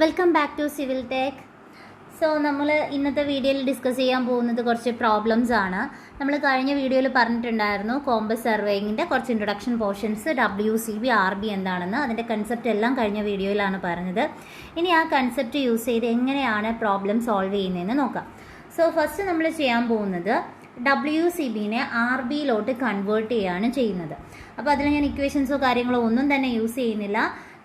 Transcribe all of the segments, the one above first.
Welcome back to civil tech. So നമ്മൾ ഇന്നത്തെ വീഡിയോയിൽ ഡിസ്കസ് ചെയ്യാൻ പോകുന്നത് കുറച്ച് പ്രോബ്ലംസ് ആണ്. നമ്മൾ കഴിഞ്ഞ വീഡിയോയിൽ പറഞ്ഞിട്ടുണ്ടായിരുന്നു കോമ്പസ് സർവേയിങ്ങിൻ്റെ കുറച്ച് ഇൻട്രൊഡക്ഷൻ പോർഷൻസ്, WCB, RB എന്താണെന്ന്, അതിൻ്റെ കൺസെപ്റ്റ് എല്ലാം കഴിഞ്ഞ വീഡിയോയിലാണ് പറഞ്ഞത്. ഇനി ആ കൺസെപ്റ്റ് യൂസ് ചെയ്ത് എങ്ങനെയാണ് പ്രോബ്ലം സോൾവ് ചെയ്യുന്നതെന്ന് നോക്കാം. സോ ഫസ്റ്റ് നമ്മൾ ചെയ്യാൻ പോകുന്നത് WCBനെ RBയിലോട്ട് കൺവേർട്ട് ചെയ്യുകയാണ് ചെയ്യുന്നത്. അപ്പോൾ അതിൽ ഞാൻ ഇക്വേഷൻസോ കാര്യങ്ങളോ ഒന്നും തന്നെ യൂസ് ചെയ്യുന്നില്ല.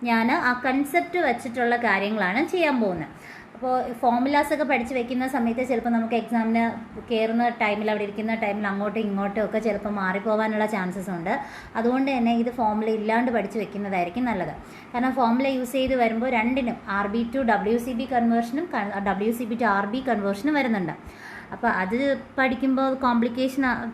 ഞാൻ ആ കൺസെപ്റ്റ് വെച്ചിട്ടുള്ള കാര്യങ്ങളാണ് ചെയ്യാൻ പോകുന്നത്. അപ്പോൾ ഫോർമുലാസ് ഒക്കെ പഠിച്ച് വെക്കുന്ന സമയത്ത് ചിലപ്പോൾ നമുക്ക് എക്സാമിന് കയറുന്ന ടൈമിൽ, അവിടെ ഇരിക്കുന്ന ടൈമിൽ അങ്ങോട്ടും ഇങ്ങോട്ടും ഒക്കെ ചിലപ്പോൾ മാറിപ്പോകാനുള്ള ചാൻസസ് ഉണ്ട്. അതുകൊണ്ട് തന്നെ ഇത് ഫോർമുല ഇല്ലാണ്ട് പഠിച്ച് വെക്കുന്നതായിരിക്കും നല്ലത്. കാരണം ഫോർമുല യൂസ് ചെയ്ത് വരുമ്പോൾ രണ്ടിനും RB to WCB കൺവേർഷനും WCB to RB കൺവേർഷനും വരുന്നുണ്ട്. അപ്പോൾ അത് പഠിക്കുമ്പോൾ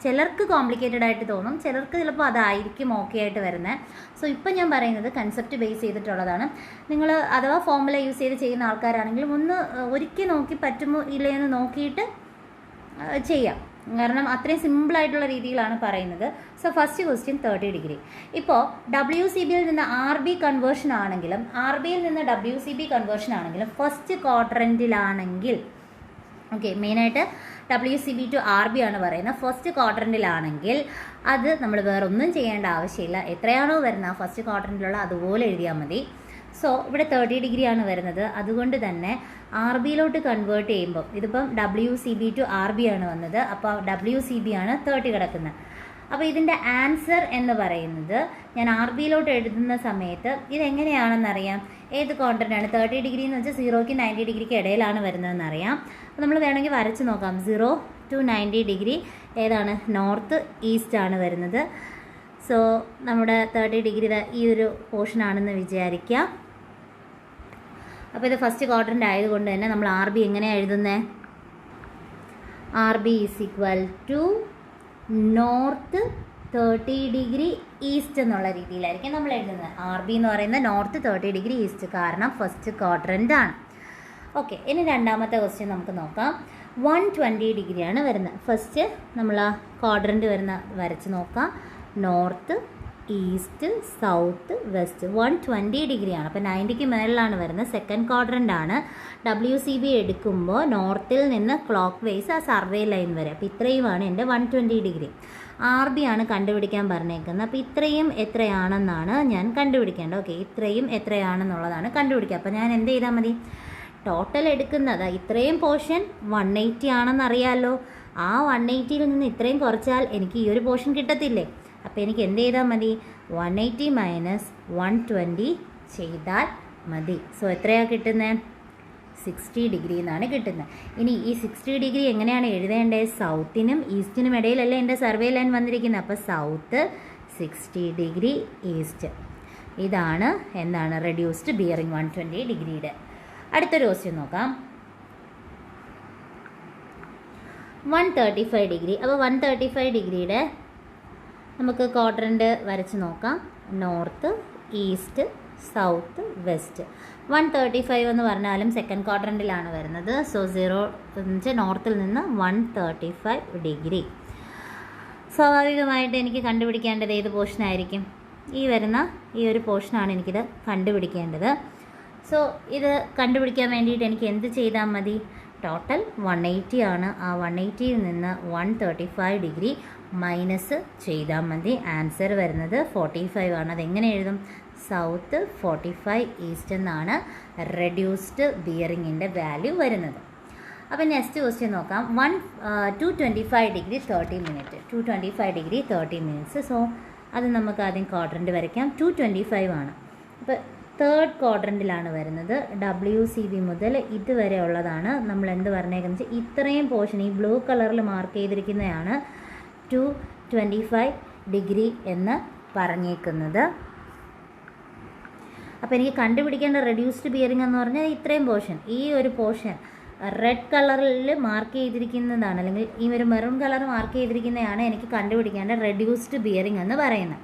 ചിലർക്ക് കോംപ്ലിക്കേറ്റഡ് ആയിട്ട് തോന്നും, ചിലർക്ക് ചിലപ്പോൾ അതായിരിക്കും ഓക്കെ ആയിട്ട് വരുന്നത്. സോ ഇപ്പം ഞാൻ പറയുന്നത് കൺസെപ്റ്റ് ബേസ് ചെയ്തിട്ടുള്ളതാണ്. നിങ്ങൾ അഥവാ ഫോർമുല യൂസ് ചെയ്ത് ചെയ്യുന്ന ആൾക്കാരാണെങ്കിലും ഒരിക്കൽ നോക്കി പറ്റുമോ ഇല്ലയെന്ന് നോക്കിയിട്ട് ചെയ്യാം. കാരണം അത്രയും സിമ്പിളായിട്ടുള്ള രീതിയിലാണ് പറയുന്നത്. So first question 30 degree. ഇപ്പോൾ WCBയിൽ നിന്ന് RB കൺവേർഷൻ ആണെങ്കിലും RBയിൽ നിന്ന് WCB കൺവേർഷൻ ആണെങ്കിലും ഫസ്റ്റ് ക്വാഡ്രൻറ്റിലാണെങ്കിൽ, ഓക്കെ, മെയിനായിട്ട് WCB to RB ആണ് പറയുന്നത്. ഫസ്റ്റ് ക്വാഡ്രൻറ്റിലാണെങ്കിൽ അത് നമ്മൾ വേറെ ഒന്നും ചെയ്യേണ്ട ആവശ്യമില്ല. എത്രയാണോ വരുന്നത് ഫസ്റ്റ് ക്വാഡ്രൻറ്റിലുള്ള അതുപോലെ എഴുതിയാൽ മതി. സോ ഇവിടെ 30 ഡിഗ്രിയാണ് വരുന്നത്. അതുകൊണ്ട് തന്നെ RBയിലോട്ട് കൺവേർട്ട് ചെയ്യുമ്പോൾ, ഇതിപ്പം WCB to RB ആണ് വന്നത്, അപ്പോൾ WCB ആണ് 30 കിടക്കുന്നത്. അപ്പോൾ ഇതിൻ്റെ ആൻസർ എന്ന് പറയുന്നത് ഞാൻ RBയിലോട്ട് എഴുതുന്ന സമയത്ത് ഇതെങ്ങനെയാണെന്നറിയാം. ഏത് ക്വാഡ്രൻ്റാണ് 30 ഡിഗ്രി എന്ന് വെച്ചാൽ 0-ക്ക് 90 ഡിഗ്രിക്ക് ഇടയിലാണ് വരുന്നതെന്ന് അറിയാം. അപ്പോൾ നമ്മൾ വേണമെങ്കിൽ വരച്ച് നോക്കാം. 0 to 90 ഡിഗ്രി ഏതാണ്? നോർത്ത് ഈസ്റ്റ് ആണ് വരുന്നത്. സോ നമ്മുടെ 30 ഡിഗ്രി ഈ ഒരു പോർഷനാണെന്ന് വിചാരിക്കാം. അപ്പോൾ ഇത് ഫസ്റ്റ് ക്വാഡ്രൻ്റ് ആയതുകൊണ്ട് തന്നെ നമ്മൾ RB എങ്ങനെയാണ് എഴുതുന്നത്? RB is equal to north 30 degree east എന്നുള്ള രീതിയിലായിരിക്കും നമ്മൾ എഴുതുന്നത്. RB എന്ന് പറയുന്നത് നോർത്ത് 30 ഡിഗ്രി ഈസ്റ്റ്, കാരണം ഫസ്റ്റ് ക്വാഡ്രൻ്റ് ആണ്. ഓക്കെ, ഇനി രണ്ടാമത്തെ ക്വസ്റ്റ്യൻ നമുക്ക് നോക്കാം. 120 ഡിഗ്രിയാണ് വരുന്നത്. ഫസ്റ്റ് നമ്മൾ ആ ക്വാഡ്രൻ്റ് വരച്ച് നോക്കാം. North, east, south, west. 120 ഡിഗ്രിയാണ്. അപ്പോൾ 90ക്ക് മേളിലാണ് വരുന്നത്. സെക്കൻഡ് ക്വാഡ്രൻ്റ് ആണ്. WCB എടുക്കുമ്പോൾ നോർത്തിൽ നിന്ന് ക്ലോക്ക് വൈസ് ആ സർവേ ലൈൻ വരെ. അപ്പോൾ ഇത്രയുമാണ് എൻ്റെ 120 ഡിഗ്രി. RB ആണ് കണ്ടുപിടിക്കാൻ പറഞ്ഞേക്കുന്നത്. അപ്പോൾ ഇത്രയും എത്രയാണെന്നാണ് ഞാൻ കണ്ടുപിടിക്കേണ്ടത്. ഓക്കെ, ഇത്രയും എത്രയാണെന്നുള്ളതാണ് കണ്ടുപിടിക്കുക. അപ്പോൾ ഞാൻ എന്ത് ചെയ്താൽ മതി? ടോട്ടൽ എടുക്കുന്നത് ഇത്രയും പോർഷൻ 180 ആണെന്നറിയാമല്ലോ. ആ 180യിൽ നിന്ന് ഇത്രയും കുറച്ചാൽ എനിക്ക് ഈ ഒരു പോർഷൻ കിട്ടത്തില്ലേ? അപ്പോൾ എനിക്ക് എന്ത് ചെയ്താൽ മതി? 180 മൈനസ് 120 ചെയ്താൽ മതി. സോ എത്രയാണ് കിട്ടുന്നത്? 60 ഡിഗ്രി എന്നാണ് കിട്ടുന്നത്. ഇനി ഈ 60 ഡിഗ്രി എങ്ങനെയാണ് എഴുതേണ്ടത്? സൗത്തിനും ഈസ്റ്റിനും ഇടയിലല്ലേ എൻ്റെ സർവേ ലൈൻ വന്നിരിക്കുന്നത്. അപ്പോൾ സൗത്ത് 60 ഡിഗ്രി ഈസ്റ്റ്. ഇതാണ് എന്താണ് റെഡ്യൂസ്ഡ് ബിയറിംഗ് 120 ഡിഗ്രിയുടെ. അടുത്തൊരു ക്വസ്റ്റ്യൻ നോക്കാം. 135 ഡിഗ്രി. അപ്പോൾ 135 ഡിഗ്രിയുടെ നമുക്ക് ക്വാഡ്രൻ്റ് വരച്ച് നോക്കാം. North, east, south, west. 135 എന്ന് പറഞ്ഞാലും സെക്കൻഡ് ക്വാഡ്രൻറ്റിലാണ് വരുന്നത്. സോ 0 നോർത്തിൽ നിന്ന് 135 ഡിഗ്രി. സ്വാഭാവികമായിട്ട് എനിക്ക് കണ്ടുപിടിക്കേണ്ടത് ഏത് പോർഷനായിരിക്കും? ഈ ഒരു പോർഷനാണ് എനിക്കിത് കണ്ടുപിടിക്കേണ്ടത്. സോ ഇത് കണ്ടുപിടിക്കാൻ വേണ്ടിയിട്ട് എനിക്ക് എന്ത് ചെയ്താൽ മതി? ടോട്ടൽ 180 ആണ്. ആ 180യിൽ നിന്ന് 135 ഡിഗ്രി മൈനസ് ചെയ്താൽ മതി. ആൻസർ വരുന്നത് 45 ആണ്. അതെങ്ങനെ എഴുതും? സൗത്ത് 45 ഈസ്റ്റ് എന്നാണ് റെഡ്യൂസ്ഡ് ബിയറിങ്ങിൻ്റെ വാല്യൂ വരുന്നത്. അപ്പോൾ നെക്സ്റ്റ് ക്വസ്റ്റ്യൻ നോക്കാം. 225 degree 30 minute. 225 degree 30 minutes. So അത് നമുക്ക് ആദ്യം ക്വാഡ്രൻ്റ് വരയ്ക്കാം. 225 ആണ്. അപ്പോൾ തേർഡ് ക്വാഡ്രൻറ്റിലാണ് വരുന്നത്. WCB മുതൽ ഇതുവരെ ഉള്ളതാണ് നമ്മൾ എന്ത് പറഞ്ഞേക്കുന്നത് വെച്ചാൽ ഇത്രയും പോർഷൻ ഈ ബ്ലൂ കളറിൽ മാർക്ക് ചെയ്തിരിക്കുന്നതാണ് 225 ഡിഗ്രി എന്ന് പറഞ്ഞേക്കുന്നത്. അപ്പോൾ എനിക്ക് കണ്ടുപിടിക്കേണ്ട റെഡ്യൂസ്ഡ് ബിയറിംഗ് എന്ന് പറഞ്ഞാൽ ഇത്രയും പോർഷൻ, ഈ ഒരു പോർഷൻ റെഡ് കളറിൽ മാർക്ക് ചെയ്തിരിക്കുന്നതാണ്, അല്ലെങ്കിൽ ഈ ഒരു മെറൂൺ കളർ മാർക്ക് ചെയ്തിരിക്കുന്നതാണ് എനിക്ക് കണ്ടുപിടിക്കേണ്ട റെഡ്യൂസ്ഡ് ബിയറിംഗ് എന്ന് പറയുന്നത്.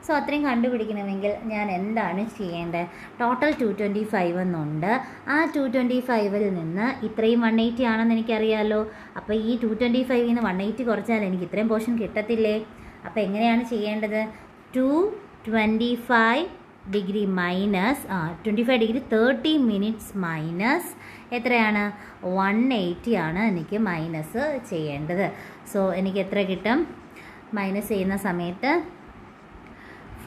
സോ അത്രയും കണ്ടുപിടിക്കണമെങ്കിൽ ഞാൻ എന്താണ് ചെയ്യേണ്ടത്? ടോട്ടൽ 225 എന്നുണ്ട്. ആ 225ൽ നിന്ന് ഇത്രയും 180 ആണെന്ന് എനിക്കറിയാമല്ലോ. അപ്പോൾ ഈ 225ൽ നിന്ന് 180 കുറച്ചാൽ എനിക്ക് ഇത്രയും പോർഷൻ കിട്ടത്തില്ലേ? അപ്പോൾ എങ്ങനെയാണ് ചെയ്യേണ്ടത്? 225 degree minus 25 degree 30 minutes minus എത്രയാണ് 180 ആണ് എനിക്ക് മൈനസ് ചെയ്യേണ്ടത്. സോ എനിക്ക് എത്ര കിട്ടും? മൈനസ് ചെയ്യുന്ന സമയത്ത്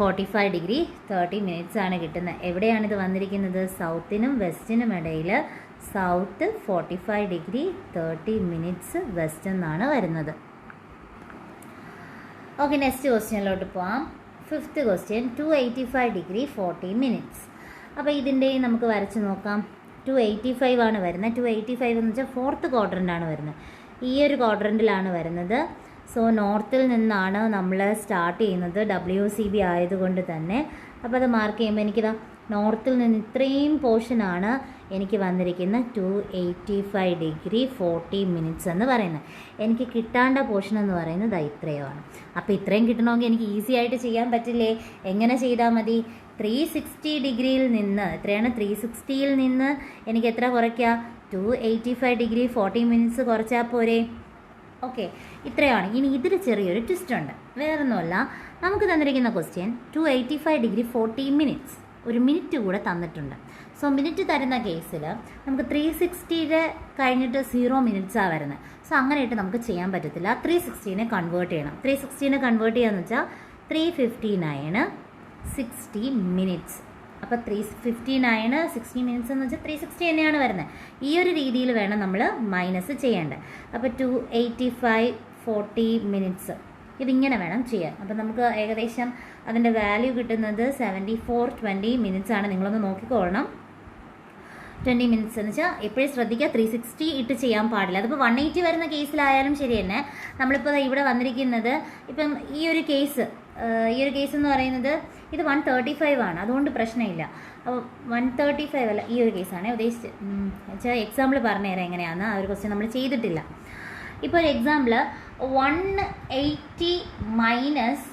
45 ഡിഗ്രി 30 മിനിറ്റ്സ് ആണ് കിട്ടുന്നത്. എവിടെയാണിത് വന്നിരിക്കുന്നത്? സൗത്തിനും വെസ്റ്റിനും ഇടയിൽ. സൗത്ത് 45 ഡിഗ്രി 30 മിനിറ്റ്സ് വെസ്റ്റ് എന്നാണ് വരുന്നത്. ഓക്കെ, നെക്സ്റ്റ് ക്വസ്റ്റ്യനിലോട്ട് പോവാം. 5th question 285 degree 40 minutes. അപ്പോൾ ഇതിൻ്റെയും നമുക്ക് വരച്ച് നോക്കാം. 285 ആണ് വരുന്നത്. 285 എന്ന് വെച്ചാൽ 4th ക്വാഡ്രൻ്റാണ് വരുന്നത്. ഈ ഒരു ക്വാഡ്രൻറ്റിലാണ് വരുന്നത്. സോ നോർത്തിൽ നിന്നാണ് നമ്മൾ സ്റ്റാർട്ട് ചെയ്യുന്നത്, WCB ആയതുകൊണ്ട് തന്നെ. അപ്പോൾ അത് മാർക്ക് ചെയ്യുമ്പോൾ എനിക്കിതാ നോർത്തിൽ നിന്ന് ഇത്രയും പോർഷനാണ് എനിക്ക് വന്നിരിക്കുന്ന 285 ഡിഗ്രി 40 മിനിറ്റ്സ് എന്ന് പറയുന്നത്. എനിക്ക് കിട്ടാണ്ട പോർഷൻ എന്ന് പറയുന്നത് ഇത്രയുമാണ്. അപ്പോൾ ഇത്രയും കിട്ടണമെങ്കിൽ എനിക്ക് ഈസി ആയിട്ട് ചെയ്യാൻ പറ്റില്ലേ? എങ്ങനെ ചെയ്താൽ മതി? 360 ഡിഗ്രിയിൽ നിന്ന് എത്രയാണ്? 360യിൽ നിന്ന് എനിക്ക് എത്ര കുറയ്ക്കുക? 285 ഡിഗ്രി 40 മിനിറ്റ്സ് കുറച്ചാൽ പോരെ? ഓക്കെ, ഇത്രയാണ്. ഇനി ഇതിൽ ചെറിയൊരു ട്വിസ്റ്റ് ഉണ്ട്. വേറൊന്നുമല്ല, നമുക്ക് തന്നിരിക്കുന്ന ക്വസ്റ്റ്യൻ 285 ഡിഗ്രി 40 മിനിറ്റ്സ്, ഒരു മിനിറ്റ് കൂടെ തന്നിട്ടുണ്ട്. സോ മിനിറ്റ് തരുന്ന കേസിൽ നമുക്ക് 360 കഴിഞ്ഞിട്ട് 0 മിനിറ്റ്സാണ് വരുന്നത്. സോ അങ്ങനെയായിട്ട് നമുക്ക് ചെയ്യാൻ പറ്റത്തില്ല. 360നെ കൺവേർട്ട് ചെയ്യണം. 360നെ കൺവേർട്ട് ചെയ്യാന്ന് വെച്ചാൽ 359 60 മിനിറ്റ്സ്. അപ്പോൾ 359 60 മിനിറ്റ്സ് എന്ന് വെച്ചാൽ 360 തന്നെയാണ് വരുന്നത്. ഈ ഒരു രീതിയിൽ വേണം നമ്മൾ മൈനസ് ചെയ്യേണ്ടത്. അപ്പോൾ 285 40 മിനിറ്റ്സ് ഇതിങ്ങനെ വേണം ചെയ്യാൻ. അപ്പോൾ നമുക്ക് ഏകദേശം അതിൻ്റെ വാല്യൂ കിട്ടുന്നത് 7420 മിനിറ്റ്സ് ആണ്. നിങ്ങളൊന്ന് നോക്കിക്കോളണം. 20 മിനിറ്റ്സ് എന്ന് വെച്ചാൽ എപ്പോഴും ശ്രദ്ധിക്കുക, 360 ഇട്ട് ചെയ്യാൻ പാടില്ല. അതിപ്പോൾ 180 വരുന്ന കേസിലായാലും ശരി തന്നെ. നമ്മളിപ്പോൾ ഇവിടെ വന്നിരിക്കുന്നത് ഇപ്പം ഈ ഒരു കേസ് എന്ന് പറയുന്നത് ഇത് 135 ആണ്. അതുകൊണ്ട് പ്രശ്നമില്ല. അപ്പോൾ 135 അല്ല, ഈ ഒരു കേസാണ് ഉദ്ദേശിച്ചത്. വെച്ചാൽ എക്സാമ്പിൾ പറഞ്ഞുതരാം എങ്ങനെയാണെന്ന്. ആ ഒരു ക്വസ്റ്റ്യൻ നമ്മൾ ചെയ്തിട്ടില്ല. ഇപ്പോൾ ഒരു എക്സാമ്പിൾ 180 മൈനസ്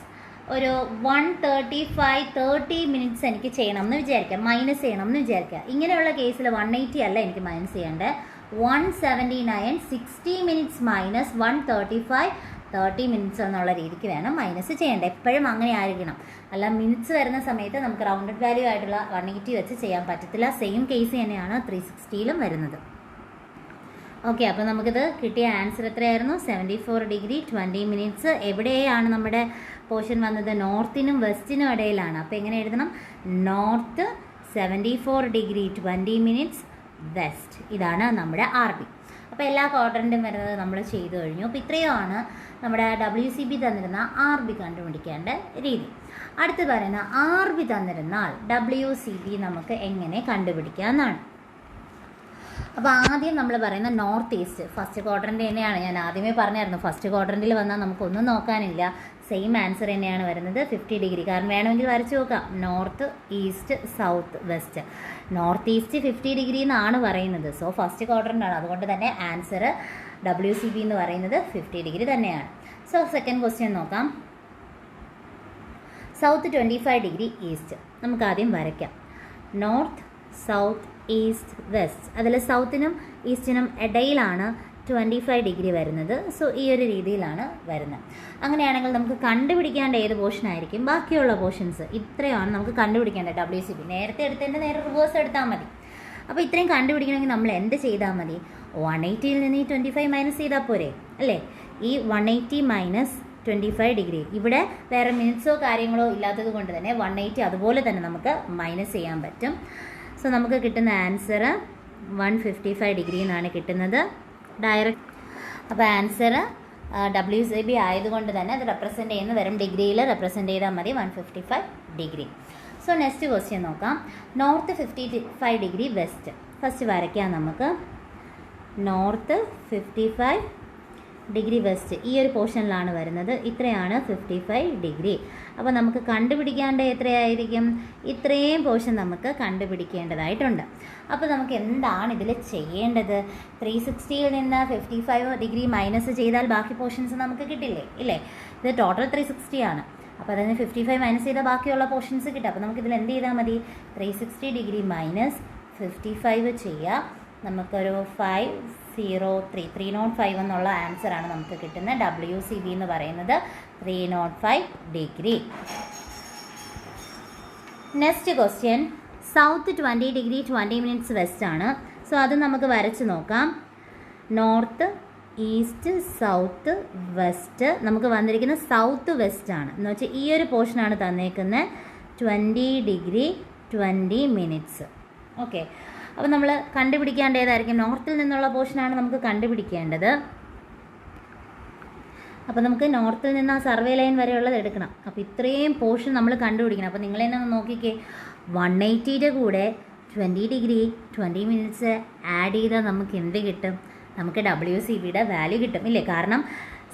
ഒരു 135 30 മിനിറ്റ്സ് എനിക്ക് ചെയ്യണം എന്ന് വിചാരിക്കാം, മൈനസ് ചെയ്യണം എന്ന് വിചാരിക്കുക. ഇങ്ങനെയുള്ള കേസിൽ 180 അല്ല എനിക്ക് മൈനസ് ചെയ്യേണ്ടത്. 179 60 മിനിറ്റ്സ് മൈനസ് 135 30 മിനിറ്റ്സ് എന്നുള്ള രീതിക്ക് വേണം മൈനസ് ചെയ്യേണ്ടത്. എപ്പോഴും അങ്ങനെ ആയിരിക്കണം. അല്ല മിനിറ്റ്സ് വരുന്ന സമയത്ത് നമുക്ക് റൗണ്ടഡ് വാല്യൂ ആയിട്ടുള്ള 180 വെച്ച് ചെയ്യാൻ പറ്റത്തില്ല. സെയിം കേസ് തന്നെയാണ് 360യിലും വരുന്നത്. ഓക്കെ, അപ്പോൾ നമുക്കിത് കിട്ടിയ ആൻസർ എത്രയായിരുന്നു? 74 ഡിഗ്രി 20 മിനിറ്റ്സ്. എവിടെയാണ് നമ്മുടെ പോർഷൻ വന്നത്? നോർത്തിനും വെസ്റ്റിനും ഇടയിലാണ്. അപ്പോൾ എങ്ങനെ എഴുതണം? North 74 degree 20 minutes west. ഇതാണ് നമ്മുടെ RB. അപ്പോൾ എല്ലാ ക്വാഡ്രൻറ്റും വരുന്നത് നമ്മൾ ചെയ്തു കഴിഞ്ഞു. അപ്പോൾ ഇത്രയുമാണ് നമ്മുടെ WCB തന്നിരുന്ന RB കണ്ടുപിടിക്കേണ്ട രീതി. അടുത്ത് പറയുന്ന RB തന്നിരുന്നാൽ WCB നമുക്ക് എങ്ങനെ കണ്ടുപിടിക്കാമെന്നാണ്. അപ്പോൾ ആദ്യം നമ്മൾ പറയുന്ന നോർത്ത് ഈസ്റ്റ് ഫസ്റ്റ് ക്വാഡ്രൻ്റ് തന്നെയാണ്. ഞാൻ ആദ്യമേ പറഞ്ഞായിരുന്നു, ഫസ്റ്റ് ക്വാഡ്രൻറ്റിൽ വന്നാൽ നമുക്കൊന്നും നോക്കാനില്ല, സെയിം ആൻസർ തന്നെയാണ് വരുന്നത് 50 ഡിഗ്രി. കാരണം വേണമെങ്കിൽ വരച്ച് നോക്കാം. North east south west. North east 50 degree എന്നാണ് പറയുന്നത്. സോ ഫസ്റ്റ് ക്വാഡ്രൻ്റ് ആണ്. അതുകൊണ്ട് തന്നെ ആൻസർ WCB എന്ന് പറയുന്നത് 50 ഡിഗ്രി തന്നെയാണ്. സോ സെക്കൻഡ് ക്വസ്റ്റ്യൻ നോക്കാം. South 25 degree east. നമുക്ക് ആദ്യം വരയ്ക്കാം. North south east west. അതിൽ സൗത്തിനും ഈസ്റ്റിനും ഇടയിലാണ് 25 ഡിഗ്രി വരുന്നത്. സോ ഈ ഒരു രീതിയിലാണ് വരുന്നത്. അങ്ങനെയാണെങ്കിൽ നമുക്ക് കണ്ടുപിടിക്കേണ്ട ഏത് പോർഷൻ ആയിരിക്കും? ബാക്കിയുള്ള പോർഷൻസ് ഇത്രയാണ് നമുക്ക് കണ്ടുപിടിക്കേണ്ടത്. WCB നേരത്തെ എടുത്തതിൻ്റെ നേരെ റിവേഴ്സ് എടുത്താൽ മതി. അപ്പോൾ ഇത്രയും കണ്ടുപിടിക്കണമെങ്കിൽ നമ്മൾ എന്ത് ചെയ്താൽ മതി? 180യിൽ നിന്ന് ഈ 25 മൈനസ് ചെയ്താൽ പോരെ അല്ലേ? ഈ 180 മൈനസ് 25 ഡിഗ്രി. ഇവിടെ വേറെ മിനിറ്റ്സോ കാര്യങ്ങളോ ഇല്ലാത്തത് കൊണ്ട് തന്നെ 180 അതുപോലെ തന്നെ നമുക്ക് മൈനസ് ചെയ്യാൻ പറ്റും. സോ നമുക്ക് കിട്ടുന്ന ആൻസർ 155 ഡിഗ്രി എന്നാണ് കിട്ടുന്നത് ഡയറക്റ്റ്. അപ്പോൾ ആൻസർ WCB ആയതുകൊണ്ട് തന്നെ അത് റെപ്രസെൻ്റ് ചെയ്യുന്ന വെറും ഡിഗ്രിയിൽ റെപ്രസെൻ്റ് ചെയ്താൽ മതി 155 ഡിഗ്രി. സോ നെക്സ്റ്റ് ക്വസ്റ്റ്യൻ നോക്കാം. North 55 degree west. ഫസ്റ്റ് വരയ്ക്കാം നമുക്ക്. നോർത്ത് 55 ഡിഗ്രി വെസ്റ്റ് ഈ ഒരു പോർഷനിലാണ് വരുന്നത്. ഇത്രയാണ് 55 ഡിഗ്രി. അപ്പോൾ നമുക്ക് കണ്ടുപിടിക്കേണ്ട എത്രയായിരിക്കും? ഇത്രയും പോർഷൻ നമുക്ക് കണ്ടുപിടിക്കേണ്ടതായിട്ടുണ്ട്. അപ്പോൾ നമുക്ക് എന്താണ് ഇതിൽ ചെയ്യേണ്ടത്? 360യിൽ നിന്ന് 55 ഡിഗ്രി മൈനസ് ചെയ്താൽ ബാക്കി പോർഷൻസ് നമുക്ക് കിട്ടില്ലേ? ഇല്ലേ? ഇത് ടോട്ടൽ 360 ആണ്. അപ്പോൾ അതിന് 55 മൈനസ് ചെയ്താൽ ബാക്കിയുള്ള പോർഷൻസ് കിട്ടും. അപ്പോൾ നമുക്കിതിൽ എന്ത് ചെയ്താൽ മതി? 360 ഡിഗ്രി മൈനസ് 55 ചെയ്യുക. നമുക്കൊരു 305 എന്നുള്ള ആൻസറാണ് നമുക്ക് കിട്ടുന്നത്. WCB എന്ന് പറയുന്നത് 305 degree. Next question south 20 degree 20 minutes west ആണ്. സോ അത് നമുക്ക് വരച്ച് നോക്കാം. North, east, south, west. നമുക്ക് വന്നിരിക്കുന്നത് സൗത്ത് വെസ്റ്റ് ആണ് എന്ന് വെച്ചാൽ ഈ ഒരു പോർഷനാണ് തന്നേക്കുന്നത് 20 ഡിഗ്രി 20 മിനിറ്റ്സ്. ഓക്കെ, അപ്പോൾ നമ്മൾ കണ്ടുപിടിക്കേണ്ടതായിരിക്കും. നോർത്തിൽ നിന്നുള്ള പോർഷനാണ് നമുക്ക് കണ്ടുപിടിക്കേണ്ടത്. അപ്പോൾ നമുക്ക് നോർത്തിൽ നിന്ന് ആ സർവേ ലൈൻ വരെയുള്ളത് എടുക്കണം. അപ്പോൾ ഇത്രയും പോർഷൻ നമ്മൾ കണ്ടുപിടിക്കണം. അപ്പോൾ നിങ്ങൾ തന്നെ നോക്കിക്കേ, 180യുടെ കൂടെ 20 ഡിഗ്രി 20 മിനിറ്റ്സ് ആഡ് ചെയ്താൽ നമുക്ക് എന്ത് കിട്ടും? നമുക്ക് WCBയുടെ വാല്യൂ കിട്ടും ഇല്ലേ? കാരണം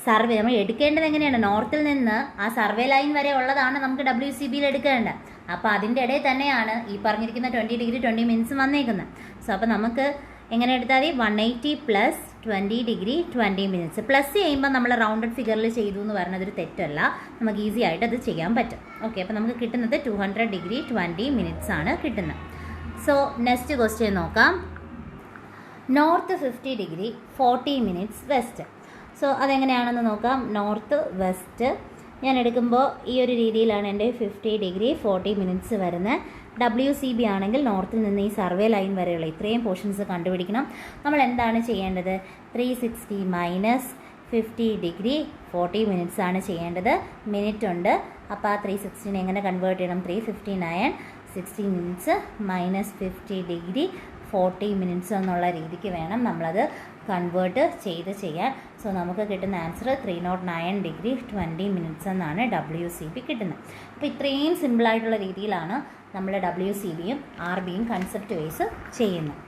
സർവേ നമ്മൾ എടുക്കേണ്ടത് എങ്ങനെയാണ്? നോർത്തിൽ നിന്ന് ആ സർവേ ലൈൻ വരെ ഉള്ളതാണ് നമുക്ക് WCBയിൽ എടുക്കേണ്ടത്. അപ്പോൾ അതിൻ്റെ ഇടയിൽ തന്നെയാണ് ഈ പറഞ്ഞിരിക്കുന്ന 20 ഡിഗ്രി 20 മിനിറ്റ്സ് വന്നേക്കുന്നത്. സോ അപ്പോൾ നമുക്ക് എങ്ങനെ എടുത്താൽ 180 പ്ലസ് 20 ഡിഗ്രി 20 മിനിറ്റ്സ് പ്ലസ് ചെയ്യുമ്പോൾ നമ്മൾ റൗണ്ടഡ് ഫിഗറിൽ ചെയ്തു എന്ന് പറയുന്നതൊരു തെറ്റല്ല. നമുക്ക് ഈസി ആയിട്ട് അത് ചെയ്യാൻ പറ്റും. ഓക്കെ, അപ്പോൾ നമുക്ക് കിട്ടുന്നത് 200 ഡിഗ്രി 20 മിനിറ്റ്സ് ആണ് കിട്ടുന്നത്. സോ നെക്സ്റ്റ് ക്വസ്റ്റ്യൻ നോക്കാം. North 50 degree 40 minutes west. So അതെങ്ങനെയാണെന്ന് നോക്കാം. നോർത്ത് വെസ്റ്റ് ഞാൻ എടുക്കുമ്പോൾ ഈ ഒരു രീതിയിലാണ് എൻ്റെ 50 ഡിഗ്രി 40 മിനിറ്റ്സ് വരുന്നത്. WCB ആണെങ്കിൽ നോർത്തിൽ നിന്ന് ഈ സർവേ ലൈൻ വരെയുള്ള ഇത്രയും പോർഷൻസ് കണ്ടുപിടിക്കണം. നമ്മൾ എന്താണ് ചെയ്യേണ്ടത്? 360 മൈനസ് 50 ഡിഗ്രി 40 മിനിറ്റ്സ് ആണ് ചെയ്യേണ്ടത്. മിനിറ്റ് ഉണ്ട്. അപ്പോൾ ആ 360 എങ്ങനെ കൺവേർട്ട് ചെയ്യണം? 359 60 മിനിറ്റ്സ് മൈനസ് 50 ഡിഗ്രി 40 മിനിറ്റ്സ് എന്നുള്ള രീതിക്ക് വേണം നമ്മളത് കൺവേർട്ട് ചെയ്യാൻ. സോ നമുക്ക് കിട്ടുന്ന ആൻസർ 309 ഡിഗ്രി 20 മിനിറ്റ്സ് എന്നാണ് WCB കിട്ടുന്നത്. അപ്പോൾ ഇത്രയും സിമ്പിളായിട്ടുള്ള രീതിയിലാണ് നമ്മൾ WCBയും RBയും കൺസെപ്റ്റ് വൈസ് ചെയ്യുന്നത്.